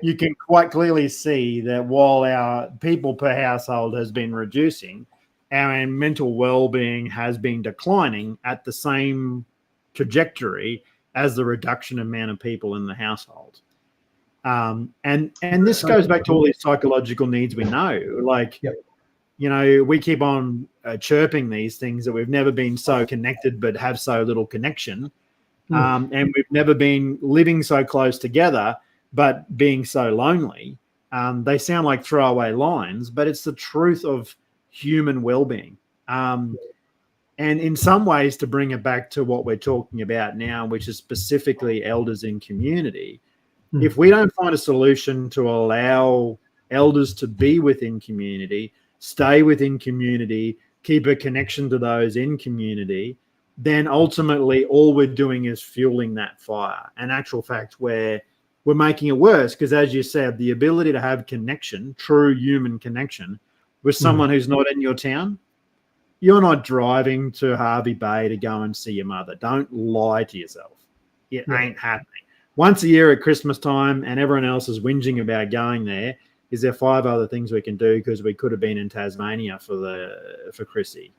Speaker 2: you can quite clearly see that while our people per household has been reducing, our mental well-being has been declining at the same trajectory as the reduction amount of people in the household. And this goes back to all these psychological needs we know. Like, we keep on chirping these things that we've never been so connected but have so little connection. And we've never been living so close together but being so lonely. They sound like throwaway lines, but it's the truth of human well-being. And in some ways, to bring it back to what we're talking about now, which is specifically elders in community, if we don't find a solution to allow elders to be within community, stay within community, keep a connection to those in community, then ultimately all we're doing is fueling that fire. In actual fact, we're making it worse because, as you said, the ability to have connection, true human connection, with someone who's not in your town, you're not driving to Hervey Bay to go and see your mother. Don't lie to yourself. It ain't happening. Once a year at Christmas time and everyone else is whinging about going there, is there 5 other things we can do because we could have been in Tasmania for Chrissy.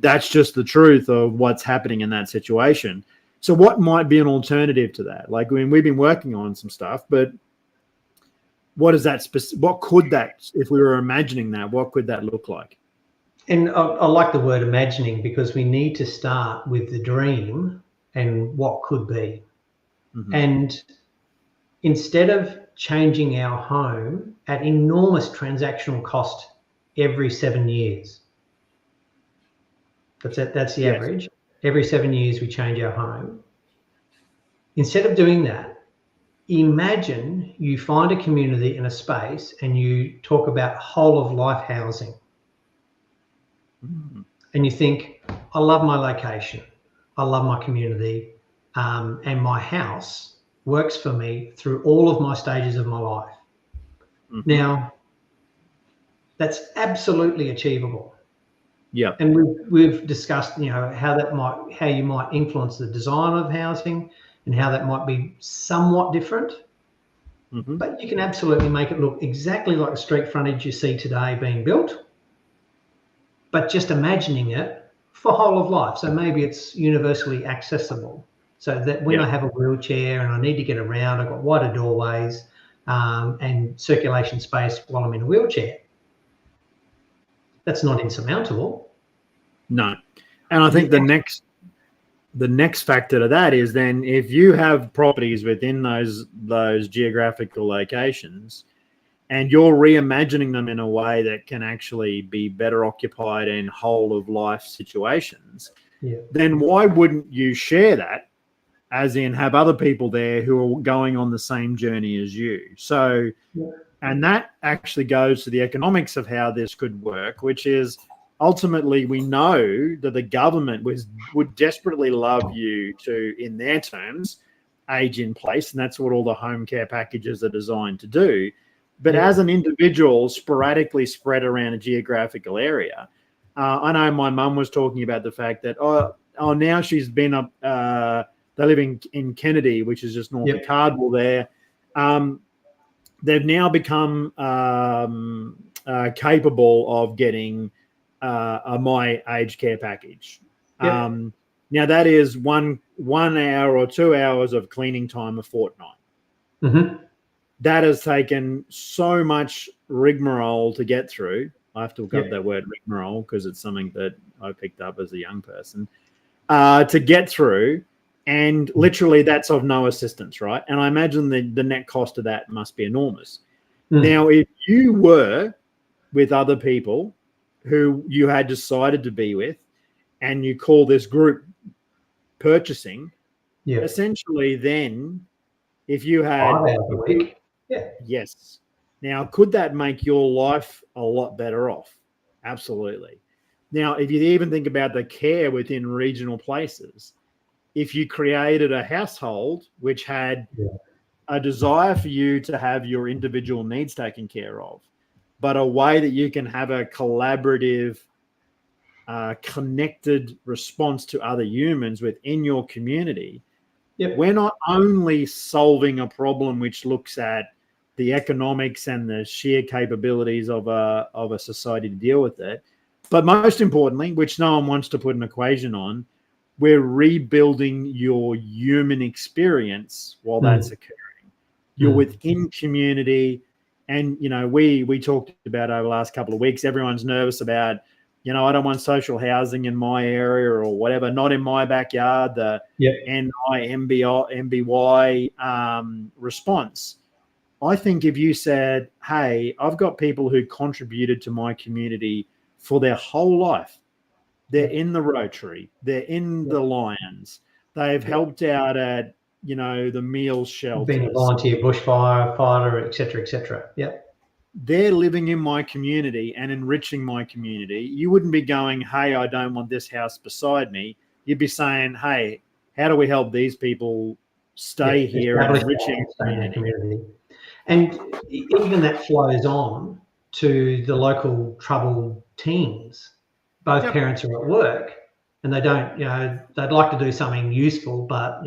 Speaker 2: That's just the truth of what's happening in that situation. So what might be an alternative to that? Like, we've been working on some stuff, but what is that? What could that, if we were imagining that, what could that look like?
Speaker 1: And I like the word imagining because we need to start with the dream and what could be. And instead of changing our home at enormous transactional cost every 7 years, that's the average. Every 7 years, we change our home. Instead of doing that, imagine you find a community in a space and you talk about whole of life housing. And you think, I love my location. I love my community. And my house works for me through all of my stages of my life. Now, that's absolutely achievable.
Speaker 2: Yeah.
Speaker 1: And we've discussed, how you might influence the design of housing and how that might be somewhat different. But you can absolutely make it look exactly like the street frontage you see today being built, but just imagining it for whole of life. So maybe it's universally accessible, so that when I have a wheelchair and I need to get around, I've got wider doorways and circulation space while I'm in a wheelchair. That's not insurmountable.
Speaker 2: No. And I think the next factor to that is then if you have properties within those geographical locations and you're reimagining them in a way that can actually be better occupied in whole of life situations, then why wouldn't you share that, as in have other people there who are going on the same journey as you? So, and that actually goes to the economics of how this could work, which is ultimately we know that the government would desperately love you to, in their terms, age in place, and that's what all the home care packages are designed to do. But as an individual sporadically spread around a geographical area, I know my mum was talking about the fact that, now she's been up, they live in Kennedy, which is just north of Cardwell there. They've now become capable of getting a My Aged Care package. Now that is one hour or 2 hours of cleaning time a fortnight. That has taken so much rigmarole to get through. I have to look up that word rigmarole because it's something that I picked up as a young person to get through. And literally that's of no assistance, right? And I imagine the net cost of that must be enormous. Now, if you were with other people who you had decided to be with and you call this group purchasing, essentially then if you had
Speaker 1: 5 hours a week.
Speaker 2: Yes. Now, could that make your life a lot better off? Absolutely. Now, if you even think about the care within regional places, if you created a household which had a desire for you to have your individual needs taken care of, but a way that you can have a collaborative, connected response to other humans within your community, we're not only solving a problem which looks at the economics and the sheer capabilities of a society to deal with it, but most importantly, which no one wants to put an equation on, we're rebuilding your human experience while that's occurring. You're within community. And, we talked about over the last couple of weeks, everyone's nervous about, I don't want social housing in my area or whatever, not in my backyard, the NIMBY response. I think if you said, hey, I've got people who contributed to my community for their whole life. They're in the Rotary. They're in the Lions. They've helped out at, the meals shelters.
Speaker 1: Being a volunteer bushfire fighter, et cetera,
Speaker 2: They're living in my community and enriching my community. You wouldn't be going, hey, I don't want this house beside me. You'd be saying, hey, how do we help these people stay here and enriching the community?
Speaker 1: And even that flows on to the local troubled teens. Both parents are at work and they don't, they'd like to do something useful, but,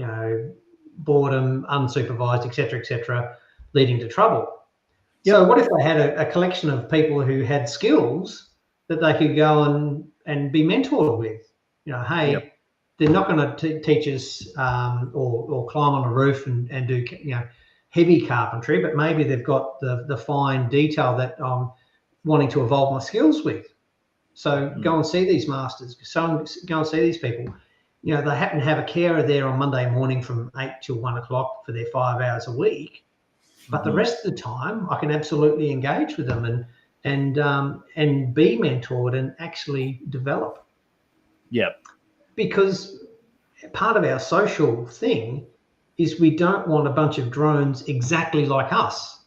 Speaker 1: boredom, unsupervised, et cetera, leading to trouble. So what if they had a collection of people who had skills that they could go and be mentored with? Hey, they're not going to teach us or climb on a roof and do, heavy carpentry, but maybe they've got the fine detail that I'm wanting to evolve my skills with. So go and see these masters, go and see these people. They happen to have a carer there on Monday morning from 8 till 1 o'clock for their 5 hours a week. But the rest of the time, I can absolutely engage with them and be mentored and actually develop. Because part of our social thing is we don't want a bunch of drones exactly like us.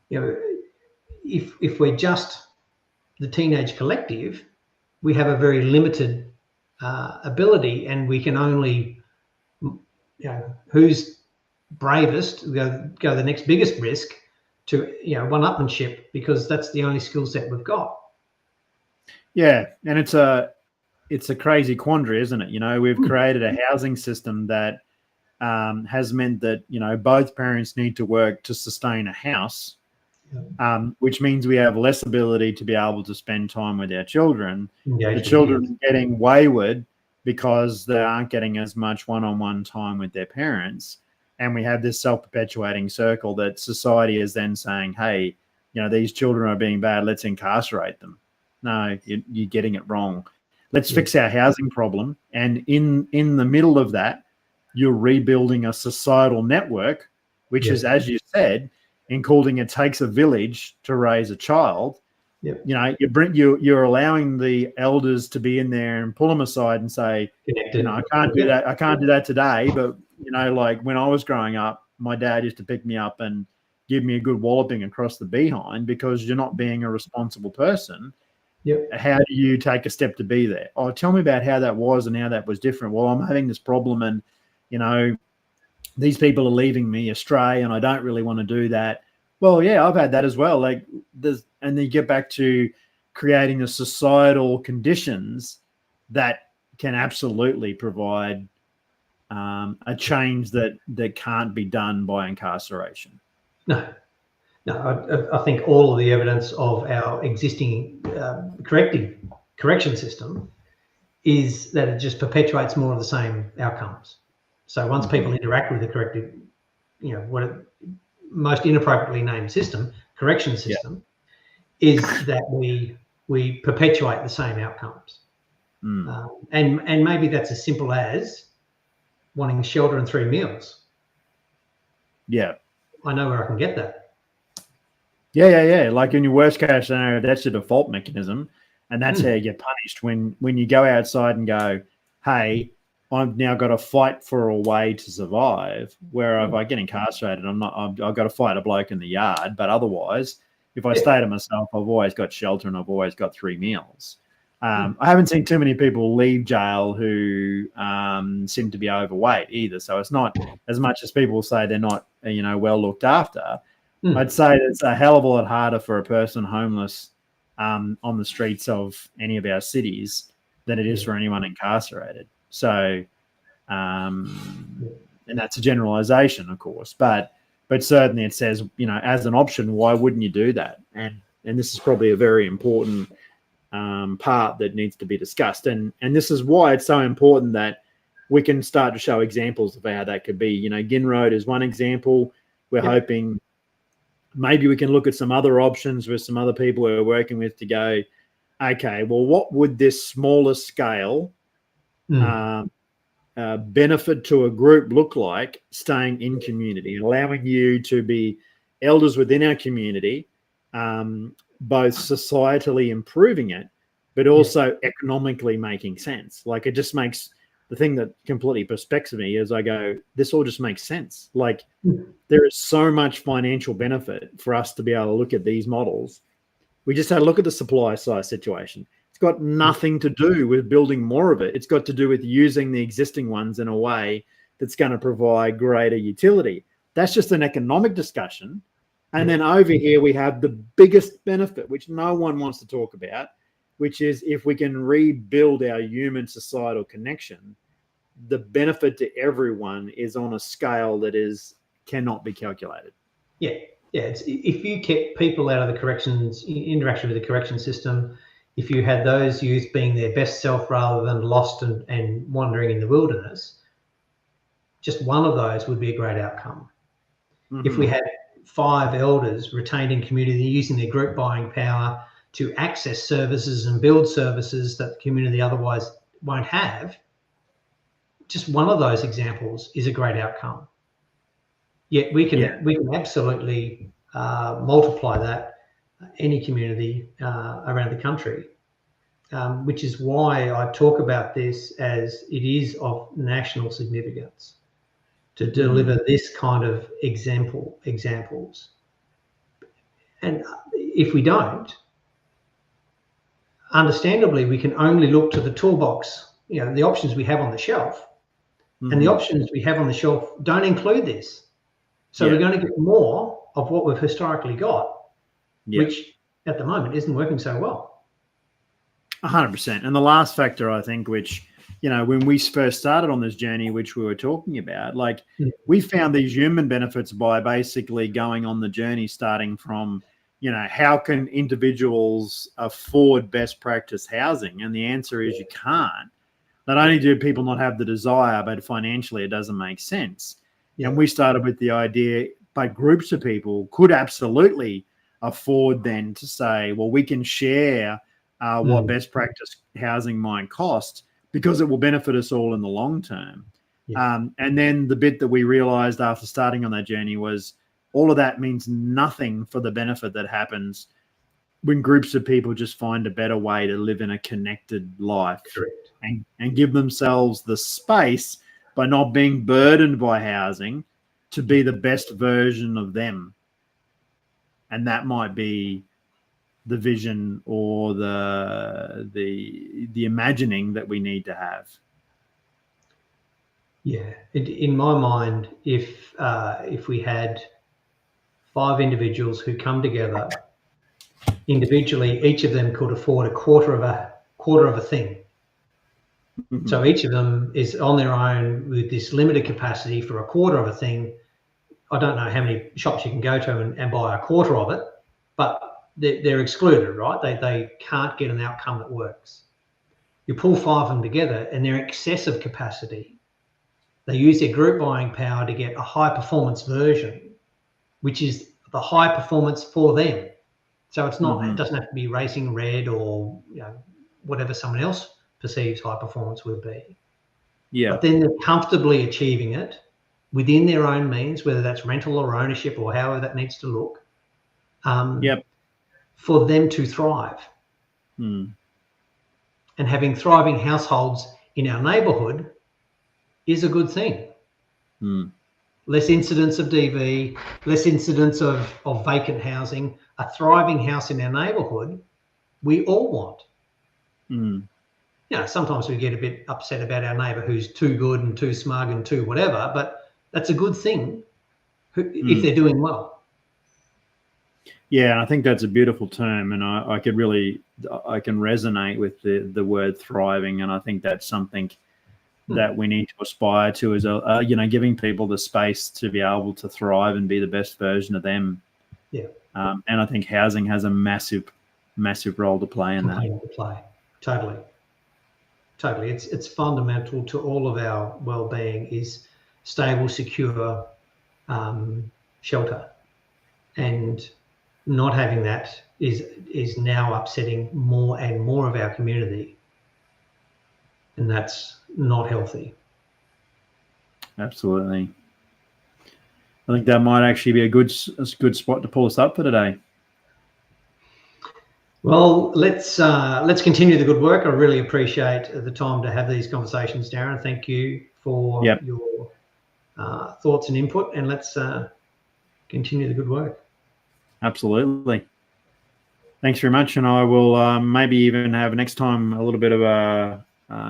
Speaker 1: If we're just the teenage collective, we have a very limited ability, and we can only, who's bravest, go the next biggest risk, to one-upmanship, because that's the only skill set we've got.
Speaker 2: Yeah, and it's a crazy quandary, isn't it? We've created a housing system that has meant that both parents need to work to sustain a house, which means we have less ability to be able to spend time with our children. The children are getting wayward because they aren't getting as much one-on-one time with their parents, and we have this self-perpetuating circle that society is then saying, hey, these children are being bad, let's incarcerate them. No, you're getting it wrong. Let's fix our housing problem. And in the middle of that, you're rebuilding a societal network, which is, as you said, including it takes a village to raise a child.
Speaker 1: Yep.
Speaker 2: You're allowing the elders to be in there and pull them aside and say, I can't do that. I can't do that today. But, like when I was growing up, my dad used to pick me up and give me a good walloping across the behind because you're not being a responsible person.
Speaker 1: Yep.
Speaker 2: How do you take a step to be there? Oh, tell me about how that was and how that was different. Well, I'm having this problem and, these people are leaving me astray and I don't really want to do that. Well, yeah, I've had that as well. And then you get back to creating the societal conditions that can absolutely provide a change that can't be done by incarceration.
Speaker 1: No, I think all of the evidence of our existing correction system is that it just perpetuates more of the same outcomes. So once people interact with the corrective, what it most inappropriately named system, correction system, is that we perpetuate the same outcomes. And maybe that's as simple as wanting shelter and 3 meals.
Speaker 2: Yeah.
Speaker 1: I know where I can get that.
Speaker 2: Yeah. Like in your worst case scenario, that's your default mechanism. And that's how you get punished when you go outside and go, hey, I've now got to fight for a way to survive. Where if I get incarcerated, I've got to fight a bloke in the yard. But otherwise, if I stay to myself, I've always got shelter and I've always got 3 meals. I haven't seen too many people leave jail who seem to be overweight either. So it's not as much as people say they're not, well looked after. I'd say it's a hell of a lot harder for a person homeless on the streets of any of our cities than it is for anyone incarcerated. So, and that's a generalization, of course, but certainly it says, as an option, why wouldn't you do that? And this is probably a very important part that needs to be discussed. And this is why it's so important that we can start to show examples of how that could be. Ginroad is one example. We're hoping maybe we can look at some other options with some other people we're working with to go, okay, well, what would this smaller scale benefit to a group look like staying in community and allowing you to be elders within our community, both societally improving it, but also economically making sense. Like it just makes the thing that completely perspects me as I go, this all just makes sense. Like there is so much financial benefit for us to be able to look at these models. We just had to look at the supply side situation. It's got nothing to do with building more of it. It's got to do with using the existing ones in a way that's going to provide greater utility. That's just an economic discussion. And then over here, we have the biggest benefit, which no one wants to talk about, which is if we can rebuild our human societal connection, the benefit to everyone is on a scale that cannot be calculated.
Speaker 1: Yeah. If you kept people out of the corrections, interaction with the correction system, if you had those youth being their best self rather than lost and wandering in the wilderness, just one of those would be a great outcome. If we had 5 elders retained in community using their group buying power to access services and build services that the community otherwise won't have, just one of those examples is a great outcome. Yet we can absolutely multiply that any community around the country, which is why I talk about this as it is of national significance to deliver this kind of examples. And if we don't, understandably, we can only look to the toolbox, the options we have on the shelf. And the options we have on the shelf don't include this. So we're going to get more of what we've historically got,
Speaker 2: Yeah.
Speaker 1: which at the moment isn't working so well.
Speaker 2: 100%. And the last factor, I think, which, when we first started on this journey, which we were talking about, like we found these human benefits by basically going on the journey, starting from, how can individuals afford best practice housing? And the answer is you can't. Not only do people not have the desire, but financially it doesn't make sense.
Speaker 1: Yeah.
Speaker 2: And we started with the idea, but groups of people could absolutely afford then to say, well, we can share what best practice housing might cost because it will benefit us all in the long term.
Speaker 1: Yeah.
Speaker 2: And then the bit that we realized after starting on that journey was all of that means nothing for the benefit that happens when groups of people just find a better way to live in a connected life.
Speaker 1: Correct.
Speaker 2: And give themselves the space by not being burdened by housing to be the best version of them. And that might be the vision or the imagining that we need to have.
Speaker 1: Yeah, in my mind, if we had 5 individuals who come together individually, each of them could afford a quarter of a thing. Mm-hmm. So each of them is on their own with this limited capacity for a quarter of a thing. I don't know how many shops you can go to and buy a quarter of it, but they're excluded, right? They can't get an outcome that works. You pull 5 of them together and they're excessive capacity. They use their group buying power to get a high performance version, which is the high performance for them. So it's not, it doesn't have to be racing red or whatever someone else perceives high performance would be.
Speaker 2: Yeah.
Speaker 1: But then they're comfortably achieving it within their own means, whether that's rental or ownership or however that needs to look, for them to thrive. And having thriving households in our neighbourhood is a good thing. Less incidents of DV, less incidents of vacant housing, a thriving house in our neighbourhood, we all want. Sometimes we get a bit upset about our neighbour who's too good and too smug and too whatever, but that's a good thing if they're doing well.
Speaker 2: Yeah, I think that's a beautiful term, and I can resonate with the word thriving, and I think that's something that we need to aspire to as giving people the space to be able to thrive and be the best version of them.
Speaker 1: Yeah.
Speaker 2: And I think housing has a massive role to play in that.
Speaker 1: Totally. It's fundamental to all of our well-being is stable, secure shelter. And not having that is now upsetting more and more of our community. And that's not healthy.
Speaker 2: Absolutely. I think that might actually be a good spot to pull us up for today.
Speaker 1: Well, let's continue the good work. I really appreciate the time to have these conversations, Darren. Thank you for your thoughts and input, and let's continue the good work.
Speaker 2: Absolutely. Thanks very much, and I will maybe even have next time a little bit of a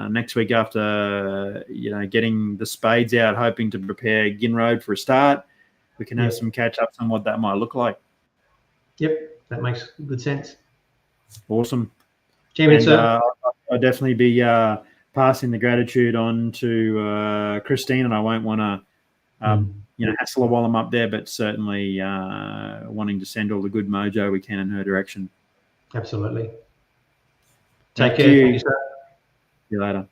Speaker 2: next week after getting the spades out, hoping to prepare Gin Road for a start. We can have some catch ups on what that might look like. Yep,
Speaker 1: that makes good sense.
Speaker 2: Awesome.
Speaker 1: Champion, sir.
Speaker 2: I'll definitely be passing the gratitude on to Christine, and I won't want to hassle her while I'm up there, but certainly wanting to send all the good mojo we can in her direction.
Speaker 1: Absolutely. Take care. Thank you, sir.
Speaker 2: See you later.